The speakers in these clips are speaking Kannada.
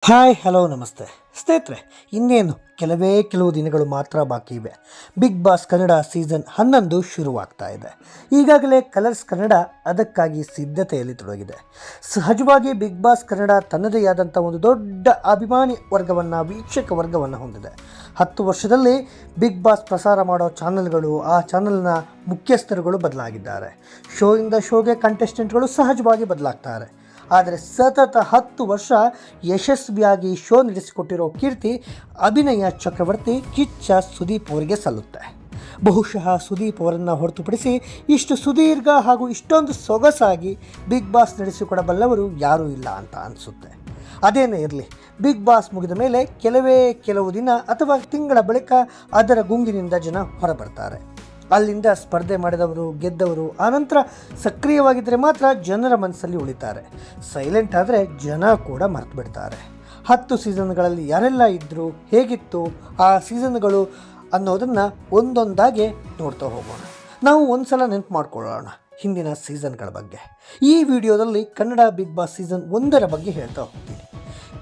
ಹಾಯ್ ಹಲೋ ನಮಸ್ತೆ ಸ್ನೇಹಿತರೆ, ಇನ್ನೇನು ಕೆಲವು ದಿನಗಳು ಮಾತ್ರ ಬಾಕಿ ಇವೆ. ಬಿಗ್ ಬಾಸ್ ಕನ್ನಡ ಸೀಸನ್ 11 ಶುರುವಾಗ್ತಾ ಇದೆ. ಈಗಾಗಲೇ ಕಲರ್ಸ್ ಕನ್ನಡ ಅದಕ್ಕಾಗಿ ಸಿದ್ಧತೆಯಲ್ಲಿ ತೊಡಗಿದೆ. ಸಹಜವಾಗಿ ಬಿಗ್ ಬಾಸ್ ಕನ್ನಡ ತನ್ನದೇ ಆದಂಥ ಒಂದು ದೊಡ್ಡ ಅಭಿಮಾನಿ ವರ್ಗವನ್ನು, ವೀಕ್ಷಕ ವರ್ಗವನ್ನು ಹೊಂದಿದೆ. 10 ವರ್ಷದಲ್ಲಿ ಬಿಗ್ ಬಾಸ್ ಪ್ರಸಾರ ಮಾಡೋ ಚಾನಲ್ಗಳು, ಆ ಚಾನಲ್ನ ಮುಖ್ಯಸ್ಥರುಗಳು ಬದಲಾಗಿದ್ದಾರೆ. ಶೋಯಿಂದ ಶೋಗೆ ಕಂಟೆಸ್ಟೆಂಟ್ಗಳು ಸಹಜವಾಗಿ ಬದಲಾಗ್ತಾರೆ. ಆದರೆ ಸತತ 10 ವರ್ಷ ಯಶಸ್ವಿಯಾಗಿ ಶೋ ನಡೆಸಿಕೊಟ್ಟಿರೋ ಕೀರ್ತಿ ಅಭಿನಯ ಚಕ್ರವರ್ತಿ ಕಿಚ್ಚ ಸುದೀಪ್ ಅವರಿಗೆ ಸಲ್ಲುತ್ತೆ. ಬಹುಶಃ ಸುದೀಪ್ ಅವರನ್ನು ಹೊರತುಪಡಿಸಿ ಇಷ್ಟು ಸುದೀರ್ಘ ಹಾಗೂ ಇಷ್ಟೊಂದು ಸೊಗಸಾಗಿ ಬಿಗ್ ಬಾಸ್ ನಡೆಸಿಕೊಡಬಲ್ಲವರು ಯಾರೂ ಇಲ್ಲ ಅಂತ ಅನಿಸುತ್ತೆ. ಅದೇನೇ ಇರಲಿ, ಬಿಗ್ ಬಾಸ್ ಮುಗಿದ ಮೇಲೆ ಕೆಲವು ದಿನ ಅಥವಾ ತಿಂಗಳ ಬಳಿಕ ಅದರ ಗುಂಗಿನಿಂದ ಜನ ಹೊರಬರ್ತಾರೆ. ಅಲ್ಲಿಂದ ಸ್ಪರ್ಧೆ ಮಾಡಿದವರು, ಗೆದ್ದವರು ಆನಂತರ ಸಕ್ರಿಯವಾಗಿದ್ದರೆ ಮಾತ್ರ ಜನರ ಮನಸ್ಸಲ್ಲಿ ಉಳಿತಾರೆ. ಸೈಲೆಂಟ್ ಆದರೆ ಜನ ಕೂಡ ಮರೆತು ಬಿಡ್ತಾರೆ. 10 ಸೀಸನ್ಗಳಲ್ಲಿ ಯಾರೆಲ್ಲ ಇದ್ದರು, ಹೇಗಿತ್ತು ಆ ಸೀಸನ್ಗಳು ಅನ್ನೋದನ್ನು ಒಂದೊಂದಾಗೆ ನೋಡ್ತಾ ಹೋಗೋಣ. ನಾವು ಒಂದು ನೆನಪು ಮಾಡ್ಕೊಳ್ಳೋಣ ಹಿಂದಿನ ಸೀಸನ್ಗಳ ಬಗ್ಗೆ. ಈ ವಿಡಿಯೋದಲ್ಲಿ ಕನ್ನಡ ಬಿಗ್ ಬಾಸ್ ಸೀಸನ್ 1ರ ಬಗ್ಗೆ ಹೇಳ್ತಾ ಹೋಗ್ತೀನಿ.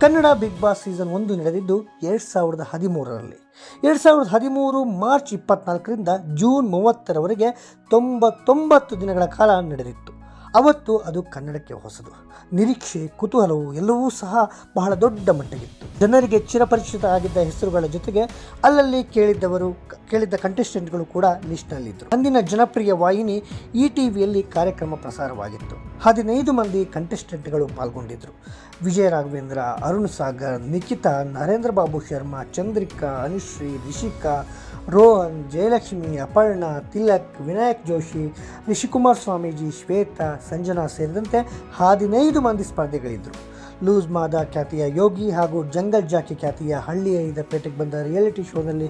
ಕನ್ನಡ ಬಿಗ್ ಬಾಸ್ ಸೀಸನ್ 1 ನಡೆದಿದ್ದು 2013ರಲ್ಲಿ. 2013 ಮಾರ್ಚ್ 24ರಿಂದ ಜೂನ್ 30ರವರೆಗೆ 99 ದಿನಗಳ ಕಾಲ ನಡೆದಿತ್ತು. ಅವತ್ತು ಅದು ಕನ್ನಡಕ್ಕೆ ಹೊಸದು. ನಿರೀಕ್ಷೆ, ಕುತೂಹಲವು ಎಲ್ಲವೂ ಸಹ ಬಹಳ ದೊಡ್ಡ ಮಟ್ಟಗಿತ್ತು. ಜನರಿಗೆ ಚಿರಪರಿಚಿತ ಆಗಿದ್ದ ಹೆಸರುಗಳ ಜೊತೆಗೆ ಅಲ್ಲಲ್ಲಿ ಕೇಳಿದ್ದ ಕಂಟೆಸ್ಟೆಂಟ್ಗಳು ಕೂಡ ಲಿಸ್ಟ್ನಲ್ಲಿದ್ದರು. ಅಂದಿನ ಜನಪ್ರಿಯ ವಾಹಿನಿ ETVಯಲ್ಲಿ ಕಾರ್ಯಕ್ರಮ ಪ್ರಸಾರವಾಗಿತ್ತು. 15 ಮಂದಿ ಕಂಟೆಸ್ಟೆಂಟ್ಗಳು ಪಾಲ್ಗೊಂಡಿದ್ದರು. ವಿಜಯ ರಾಘವೇಂದ್ರ, ಅರುಣ್ ಸಾಗರ್, ನಿಖಿತಾ, ನರೇಂದ್ರ ಬಾಬು ಶರ್ಮಾ, ಚಂದ್ರಿಕಾ, ಅನುಶ್ರೀ, ರಿಷಿಕಾ, ರೋಹನ್, ಜಯಲಕ್ಷ್ಮಿ, ಅಪರ್ಣಾ, ತಿಲಕ್, ವಿನಾಯಕ್ ಜೋಶಿ, ರಿಷಿಕುಮಾರ್ ಸ್ವಾಮೀಜಿ, ಶ್ವೇತಾ, ಸಂಜನಾ ಸೇರಿದಂತೆ 15 ಮಂದಿ ಸ್ಪರ್ಧಿಗಳಿದ್ದರು. ಲೂಸ್ ಮಾದ ಖ್ಯಾತಿಯ ಯೋಗಿ ಹಾಗೂ ಜಂಗಲ್ ಜಾಕಿ ಖ್ಯಾತಿಯ ಹಳ್ಳಿ ಐದ ಪೇಟೆಗೆ ಬಂದ ರಿಯಾಲಿಟಿ ಶೋನಲ್ಲಿ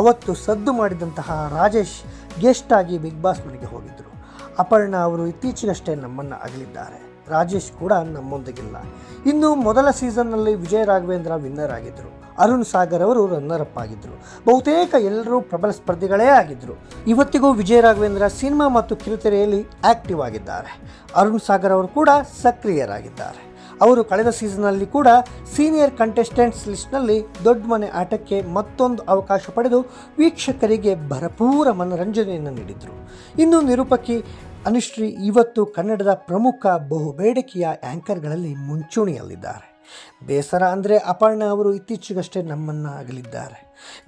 ಅವತ್ತು ಸದ್ದು ಮಾಡಿದಂತಹ ರಾಜೇಶ್ ಗೆಸ್ಟ್ ಆಗಿ ಬಿಗ್ ಬಾಸ್ ಮನೆಗೆ ಹೋಗಿದ್ದರು. ಅಪರ್ಣಾ ಅವರು ಇತ್ತೀಚೆಗಷ್ಟೇ ನಮ್ಮನ್ನು ಅಗಲಿದ್ದಾರೆ. ರಾಜೇಶ್ ಕೂಡ ನಮ್ಮೊಂದಿಗಿಲ್ಲ. ಇನ್ನು ಮೊದಲ ಸೀಸನ್ನಲ್ಲಿ ವಿಜಯ ರಾಘವೇಂದ್ರ ವಿನ್ನರ್ ಆಗಿದ್ದರು. ಅರುಣ್ ಸಾಗರ್ ಅವರು ರನ್ನರ್ ಅಪ್ ಆಗಿದ್ದರು. ಬಹುತೇಕ ಎಲ್ಲರೂ ಪ್ರಬಲ ಸ್ಪರ್ಧಿಗಳೇ ಆಗಿದ್ದರು. ಇವತ್ತಿಗೂ ವಿಜಯ ರಾಘವೇಂದ್ರ ಸಿನಿಮಾ ಮತ್ತು ಕಿರುತೆರೆಯಲ್ಲಿ ಆಕ್ಟಿವ್ ಆಗಿದ್ದಾರೆ. ಅರುಣ್ ಸಾಗರ್ ಅವರು ಕೂಡ ಸಕ್ರಿಯರಾಗಿದ್ದಾರೆ. ಅವರು ಕಳೆದ ಸೀಸನ್ನಲ್ಲಿ ಕೂಡ ಸೀನಿಯರ್ ಕಂಟೆಸ್ಟೆಂಟ್ಸ್ ಲಿಸ್ಟ್ನಲ್ಲಿ ದೊಡ್ಡ ಮನೆ ಆಟಕ್ಕೆ ಮತ್ತೊಂದು ಅವಕಾಶ ಪಡೆದು ವೀಕ್ಷಕರಿಗೆ ಭರಪೂರ ಮನರಂಜನೆಯನ್ನು ನೀಡಿದರು. ಇನ್ನು ನಿರೂಪಕಿ ಅನುಶ್ರೀ ಇವತ್ತು ಕನ್ನಡದ ಪ್ರಮುಖ ಬಹುಬೇಡಿಕೆಯ ಆ್ಯಂಕರ್ಗಳಲ್ಲಿ ಮುಂಚೂಣಿಯಲ್ಲಿದ್ದಾರೆ. ಬೇಸರ ಅಂದರೆ ಅಪರ್ಣಾ ಅವರು ಇತ್ತೀಚೆಗಷ್ಟೇ ನಮ್ಮನ್ನು ಅಗಲಿದ್ದಾರೆ.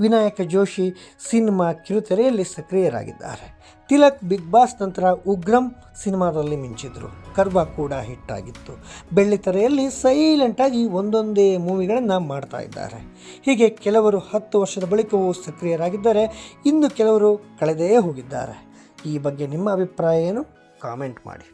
ವಿನಾಯಕ ಜೋಶಿ ಸಿನಿಮಾ ಕಿರುತೆರೆಯಲ್ಲಿ ಸಕ್ರಿಯರಾಗಿದ್ದಾರೆ. ತಿಲಕ್ ಬಿಗ್ ಬಾಸ್ ನಂತರ ಉಗ್ರಂ ಸಿನಿಮಾದಲ್ಲಿ ಮಿಂಚಿದ್ರು. ಕರ್ವ ಕೂಡ ಹಿಟ್ ಆಗಿತ್ತು. ಬೆಳ್ಳಿತೆರೆಯಲ್ಲಿ ಸೈಲೆಂಟಾಗಿ ಒಂದೊಂದೇ ಮೂವಿಗಳನ್ನು ಮಾಡ್ತಾ ಇದ್ದಾರೆ. ಹೀಗೆ ಕೆಲವರು 10 ವರ್ಷದ ಬಳಿಕವೂ ಸಕ್ರಿಯರಾಗಿದ್ದಾರೆ. ಇನ್ನು ಕೆಲವರು ಕಳೆದೇ ಹೋಗಿದ್ದಾರೆ. ಈ ಬಗ್ಗೆ ನಿಮ್ಮ ಅಭಿಪ್ರಾಯ ಏನು? ಕಾಮೆಂಟ್ ಮಾಡಿ.